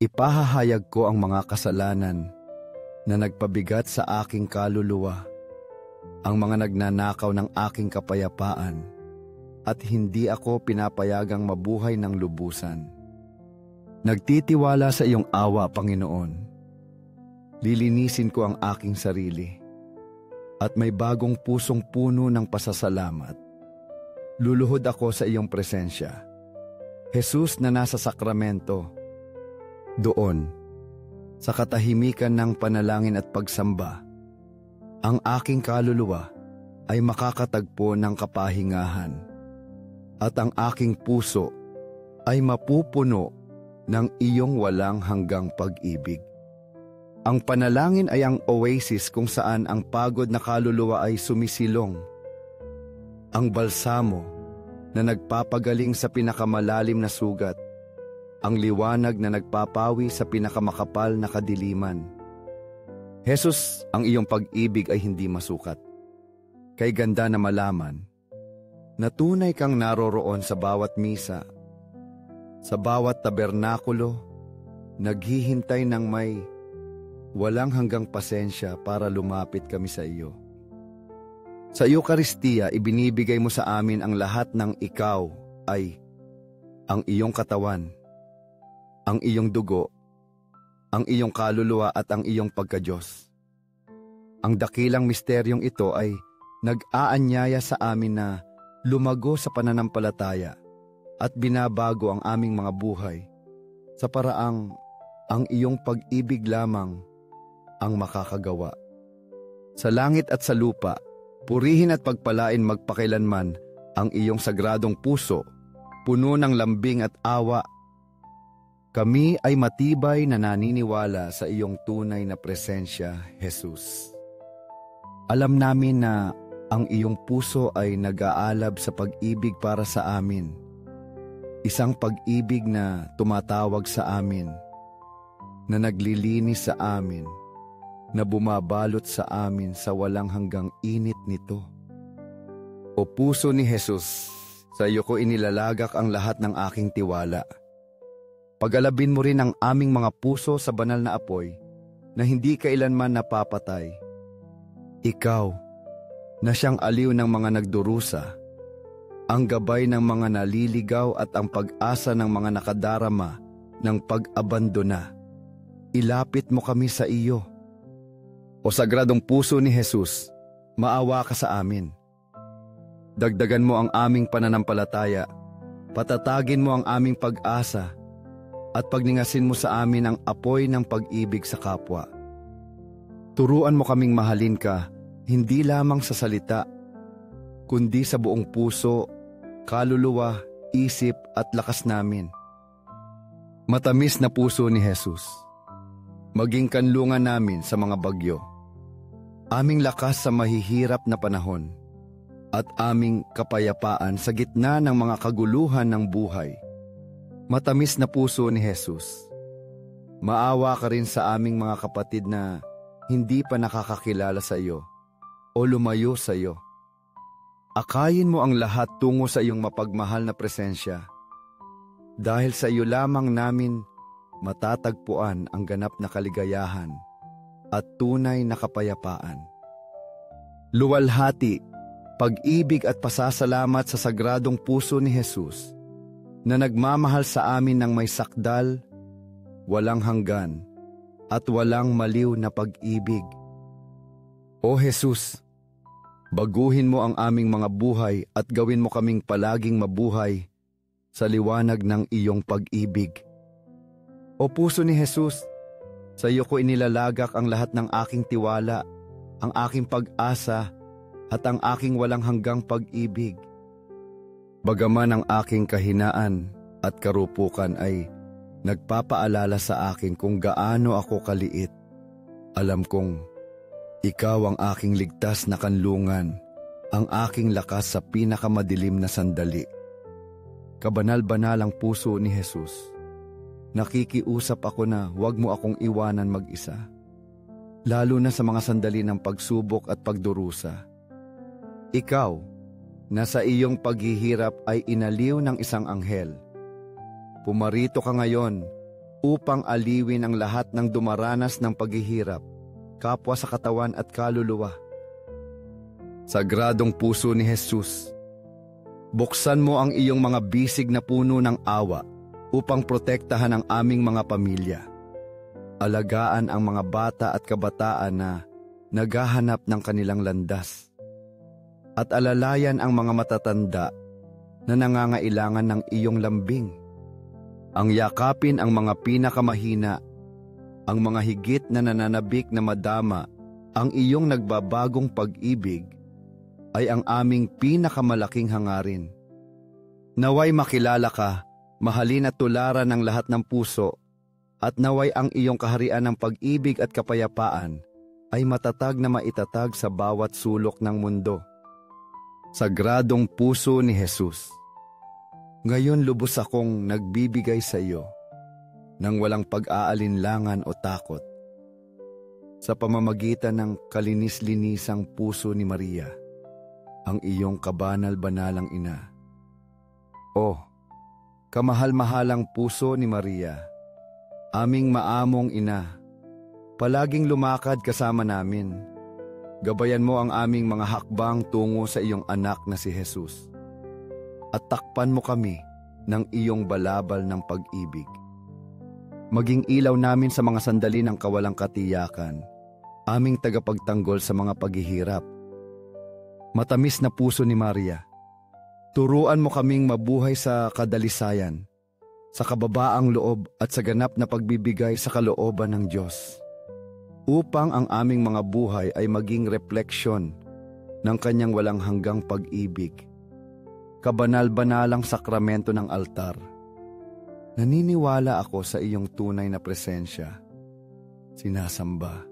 Ipahahayag ko ang mga kasalanan na nagpabigat sa aking kaluluwa, ang mga nagnanakaw ng aking kapayapaan, at hindi ako pinapayagang mabuhay ng lubusan. Nagtitiwala sa iyong awa, Panginoon. Lilinisin ko ang aking sarili at may bagong pusong puno ng pasasalamat. Luluhod ako sa iyong presensya, Jesus na nasa sakramento. Doon, sa katahimikan ng panalangin at pagsamba, ang aking kaluluwa ay makakatagpo ng kapahingahan at ang aking puso ay mapupuno ng iyong walang hanggang pag-ibig. Ang panalangin ay ang oasis kung saan ang pagod na kaluluwa ay sumisilong. Ang balsamo na nagpapagaling sa pinakamalalim na sugat. Ang liwanag na nagpapawi sa pinakamakapal na kadiliman. Jesus, ang iyong pag-ibig ay hindi masukat. Kay ganda na malaman na tunay kang naroroon sa bawat misa, sa bawat tabernakulo, naghihintay ng may walang hanggang pasensya para lumapit kami sa iyo. Sa Eucharistia, ibinibigay mo sa amin ang lahat ng ikaw ay ang iyong katawan, ang iyong dugo, ang iyong kaluluwa at ang iyong pagka-Diyos. Ang dakilang misteryong ito ay nag-aanyaya sa amin na lumago sa pananampalataya at binabago ang aming mga buhay sa paraang ang iyong pag-ibig lamang ang makakagawa. Sa langit at sa lupa, purihin at pagpalain magpakailanman ang iyong sagradong puso, puno ng lambing at awa. Kami ay matibay na naniniwala sa iyong tunay na presensya, Jesus. Alam namin na ang iyong puso ay nag-aalab sa pag-ibig para sa amin. Isang pag-ibig na tumatawag sa amin, na naglilinis sa amin, na bumabalot sa amin sa walang hanggang init nito. O puso ni Jesus, sa iyo ko inilalagak ang lahat ng aking tiwala. Pagalabin mo rin ang aming mga puso sa banal na apoy na hindi kailanman napapatay. Ikaw, na siyang aliw ng mga nagdurusa, ang gabay ng mga naliligaw at ang pag-asa ng mga nakadarama ng pag-abandona. Ilapit mo kami sa iyo. O sagradong puso ni Jesus, maawa ka sa amin. Dagdagan mo ang aming pananampalataya, patatagin mo ang aming pag-asa, at pagningasin mo sa amin ang apoy ng pag-ibig sa kapwa. Turuan mo kaming mahalin ka, hindi lamang sa salita, kundi sa buong puso, kaluluwa, isip at lakas namin. Matamis na puso ni Jesus, maging kanlungan namin sa mga bagyo, aming lakas sa mahihirap na panahon, at aming kapayapaan sa gitna ng mga kaguluhan ng buhay. Matamis na puso ni Jesus, maawa ka rin sa aming mga kapatid na hindi pa nakakakilala sa iyo o lumayo sa iyo. Akayin mo ang lahat tungo sa iyong mapagmahal na presensya. Dahil sa iyo lamang namin matatagpuan ang ganap na kaligayahan at tunay na kapayapaan. Luwalhati, pag-ibig at pasasalamat sa sagradong puso ni Jesus na nagmamahal sa amin ng may sakdal, walang hanggan, at walang maliw na pag-ibig. O Jesus, baguhin mo ang aming mga buhay at gawin mo kaming palaging mabuhay sa liwanag ng iyong pag-ibig. O puso ni Jesus, sa iyo ko inilalagak ang lahat ng aking tiwala, ang aking pag-asa, at ang aking walang hanggang pag-ibig. Bagaman ang aking kahinaan at karupukan ay nagpapaalala sa akin kung gaano ako kaliit, alam kong ikaw ang aking ligtas na kanlungan, ang aking lakas sa pinakamadilim na sandali. Kabanal-banalang puso ni Jesus, nakikiusap ako na huwag mo akong iwanan mag-isa, lalo na sa mga sandali ng pagsubok at pagdurusa. Ikaw, na sa iyong paghihirap ay inaliw ng isang anghel. Pumarito ka ngayon upang aliwin ang lahat ng dumaranas ng paghihirap, kapwa sa katawan at kaluluwa. Sagradong puso ni Jesus, buksan mo ang iyong mga bisig na puno ng awa upang protektahan ang aming mga pamilya. Alagaan ang mga bata at kabataan na naghahanap ng kanilang landas. At alalayan ang mga matatanda na nangangailangan ng iyong lambing. Ang yakapin ang mga pinakamahina, ang mga higit na nananabik na madama, ang iyong nagbabagong pag-ibig ay ang aming pinakamalaking hangarin. Naway makilala ka, mahalin at tularan ng lahat ng puso, at naway ang iyong kaharian ng pag-ibig at kapayapaan ay matatag na maitatag sa bawat sulok ng mundo. Sagradong puso ni Jesus, ngayon lubos akong nagbibigay sa iyo ng walang pag-aalinlangan o takot sa pamamagitan ng kalinis-linisang puso ni Maria, ang iyong kabanal-banalang ina. O, kamahal-mahalang puso ni Maria, aming maamong ina, palaging lumakad kasama namin. Gabayan mo ang aming mga hakbang tungo sa iyong anak na si Jesus. At takpan mo kami ng iyong balabal ng pag-ibig. Maging ilaw namin sa mga sandali ng kawalang katiyakan, aming tagapagtanggol sa mga paghihirap. Matamis na puso ni Maria, turuan mo kaming mabuhay sa kadalisayan, sa kababaang loob at sa ganap na pagbibigay sa kalooban ng Diyos, upang ang aming mga buhay ay maging refleksyon ng kanyang walang hanggang pag-ibig. Kabanal-banalang sakramento ng altar, naniniwala ako sa iyong tunay na presensya. Sinasamba,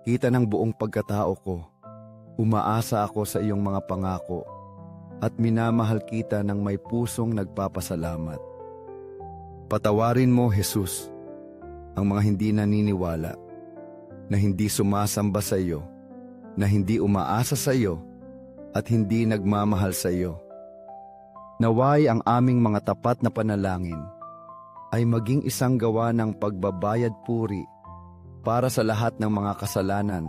kita ng buong pagkatao ko, umaasa ako sa iyong mga pangako, at minamahal kita ng may pusong nagpapasalamat. Patawarin mo, Jesus, ang mga hindi naniniwala, na hindi sumasamba sa iyo, na hindi umaasa sa iyo, at hindi nagmamahal sa iyo. Naway ang aming mga tapat na panalangin ay maging isang gawa ng pagbabayad puri para sa lahat ng mga kasalanan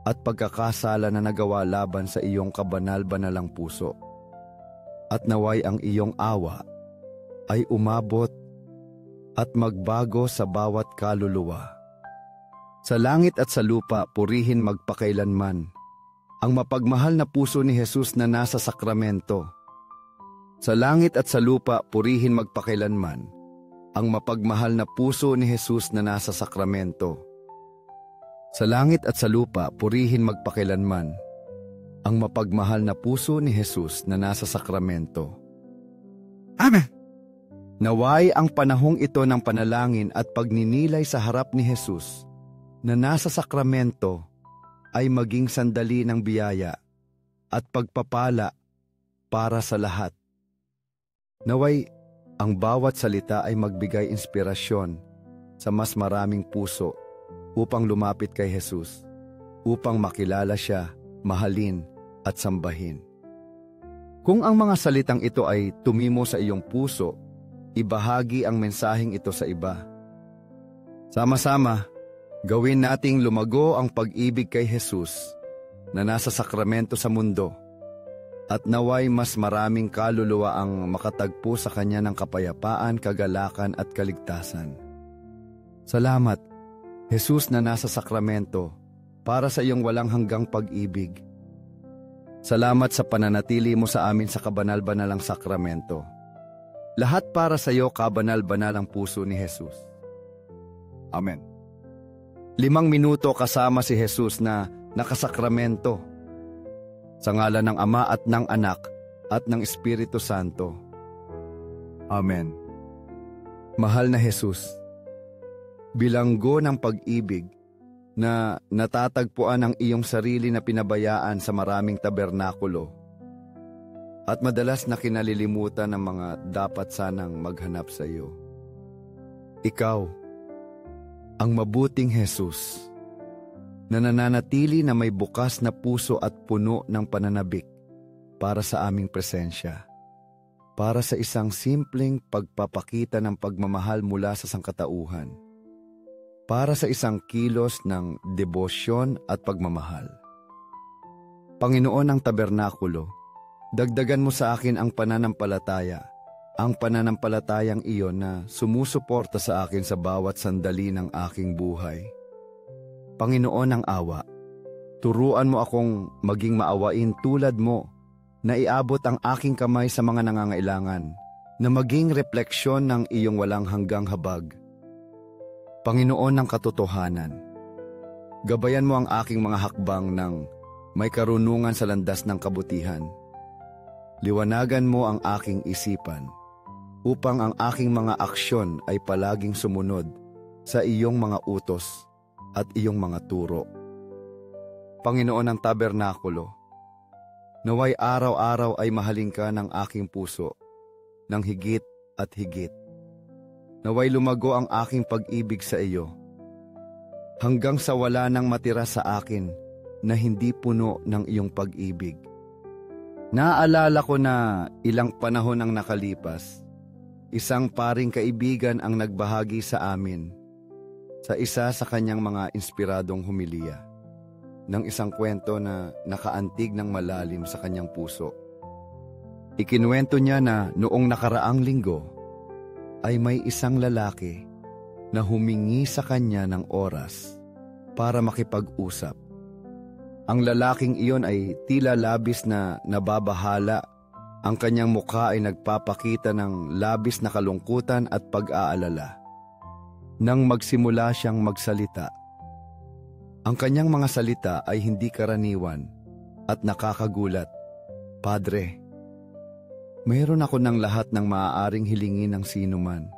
at pagkakasala na nagawa laban sa iyong kabanal-banalang puso. At naway ang iyong awa ay umabot at magbago sa bawat kaluluwa. Sa langit at sa lupa, purihin magpakailanman ang mapagmahal na puso ni Jesus na nasa sakramento. Sa langit at sa lupa, purihin magpakailanman ang mapagmahal na puso ni Jesus na nasa sakramento. Sa langit at sa lupa, purihin magpakailanman ang mapagmahal na puso ni Jesus na nasa sakramento. Amen. Naway ang panahong ito ng panalangin at pagninilay sa harap ni Jesus na nasa sakramento ay maging sandali ng biyaya at pagpapala para sa lahat. Naway ang bawat salita ay magbigay inspirasyon sa mas maraming puso upang lumapit kay Jesus, upang makilala siya, mahalin at sambahin. Kung ang mga salitang ito ay tumimo sa iyong puso, ibahagi ang mensaheng ito sa iba. Sama-sama, gawin nating lumago ang pag-ibig kay Jesus na nasa sakramento sa mundo, at naway mas maraming kaluluwa ang makatagpo sa kanya ng kapayapaan, kagalakan at kaligtasan. Salamat, Jesus na nasa sakramento, para sa iyong walang hanggang pag-ibig. Salamat sa pananatili mo sa amin sa kabanal-banalang sakramento. Lahat para sa iyo, kabanal-banalang puso ni Jesus. Amen. 5 minuto kasama si Jesus na nakasakramento. Sa ngalan ng Ama at ng Anak at ng Espiritu Santo. Amen. Mahal na Jesus, bilanggo ng pag-ibig na natatagpuan ang iyong sarili na pinabayaan sa maraming tabernakulo at madalas na kinalilimutan ng mga dapat sanang maghanap sa iyo. Ikaw, ang mabuting Jesus, na nananatili na may bukas na puso at puno ng pananabik para sa aming presensya. para sa isang simpleng pagpapakita ng pagmamahal mula sa sangkatauhan, para sa isang kilos ng debosyon at pagmamahal. Panginoon ng tabernakulo, dagdagan mo sa akin ang pananampalataya, ang pananampalatayang iyon na sumusuporta sa akin sa bawat sandali ng aking buhay. Panginoon ng awa, turuan mo akong maging maawain tulad mo, na iabot ang aking kamay sa mga nangangailangan, na maging refleksyon ng iyong walang hanggang habag. Panginoon ng katotohanan, gabayan mo ang aking mga hakbang ng may karunungan sa landas ng kabutihan. Liwanagan mo ang aking isipan, upang ang aking mga aksyon ay palaging sumunod sa iyong mga utos at iyong mga turo. Panginoon ng tabernakulo, naway araw-araw ay mahalin ka ng aking puso, ng higit at higit. Naway lumago ang aking pag-ibig sa iyo, hanggang sa wala nang matira sa akin na hindi puno ng iyong pag-ibig. Naaalala ko na ilang panahon ang nakalipas, isang paring kaibigan ang nagbahagi sa amin sa isa sa kanyang mga inspiradong humilya ng isang kwento na nakaantig ng malalim sa kanyang puso. Ikinuwento niya na noong nakaraang linggo ay may isang lalaki na humingi sa kanya ng oras para makipag-usap. Ang lalaking iyon ay tila labis na nababahala. Ang kanyang mukha ay nagpapakita ng labis na kalungkutan at pag-aalala. Nang magsimula siyang magsalita, ang kanyang mga salita ay hindi karaniwan at nakakagulat. Padre, mayroon ako ng lahat ng maaaring hilingin ng sinuman,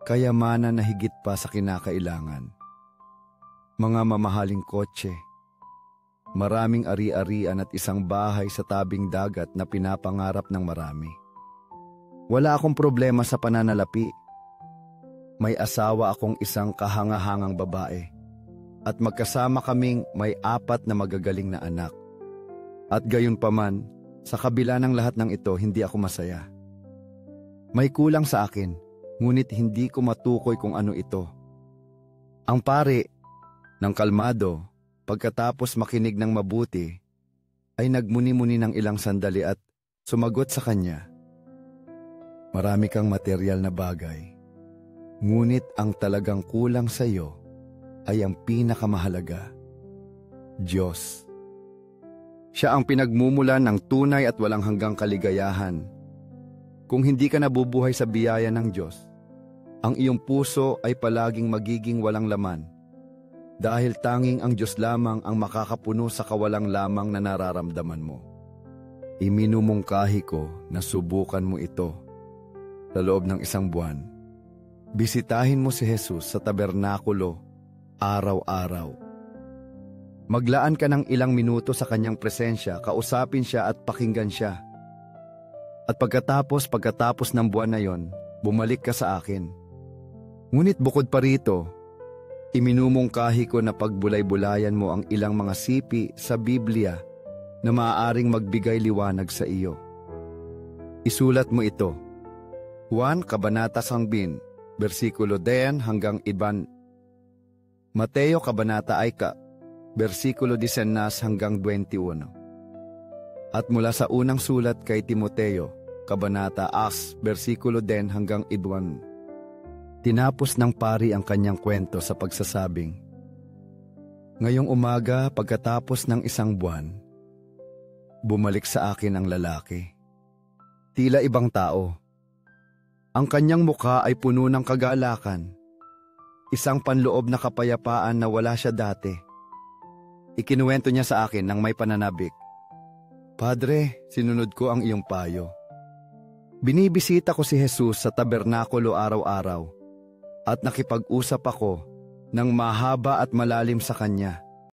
kayamanan na higit pa sa kinakailangan. Mga mamahaling kotse, maraming ari-arian at isang bahay sa tabing dagat na pinapangarap ng marami. Wala akong problema sa pananalapi. May asawa akong isang kahangahangang babae. At magkasama kaming may 4 na magagaling na anak. At gayunpaman, sa kabila ng lahat ng ito, hindi ako masaya. May kulang sa akin, ngunit hindi ko matukoy kung ano ito. Ang pari, ng kalmado, pagkatapos makinig ng mabuti, ay nagmuni-muni ng ilang sandali at sumagot sa kanya. Marami kang material na bagay, ngunit ang talagang kulang sa iyo ay ang pinakamahalaga, Diyos. Siya ang pinagmumulan ng tunay at walang hanggang kaligayahan. Kung hindi ka nabubuhay sa biyaya ng Diyos, ang iyong puso ay palaging magiging walang laman, dahil tanging ang Diyos lamang ang makakapuno sa kawalang lamang na nararamdaman mo. Iminumungkahi ko na subukan mo ito sa loob ng 1 buwan. Bisitahin mo si Jesus sa tabernakulo araw-araw. Maglaan ka ng ilang minuto sa kanyang presensya, kausapin siya at pakinggan siya. At pagkatapos ng buwan na yon, bumalik ka sa akin. Ngunit bukod pa rito, iminumungkahi ko na pagbulay-bulayan mo ang ilang mga sipi sa Biblia na maaaring magbigay liwanag sa iyo. Isulat mo ito. Juan Kabanata 10, versikulo 10 hanggang 11. Mateo Kabanata 1, versikulo 19 hanggang 21. At mula sa unang sulat kay Timoteo, Kabanata 10, versikulo 10 hanggang 11. Tinapos ng pari ang kanyang kwento sa pagsasabing, ngayong umaga pagkatapos ng 1 buwan, bumalik sa akin ang lalaki. Tila ibang tao. Ang kanyang mukha ay puno ng kagalakan. Isang panloob na kapayapaan na wala siya dati. Ikinuwento niya sa akin nang may pananabik. Padre, sinunod ko ang iyong payo. Binibisita ko si Jesus sa tabernakulo araw-araw at nakipag-usap ako ng mahaba at malalim sa kanya.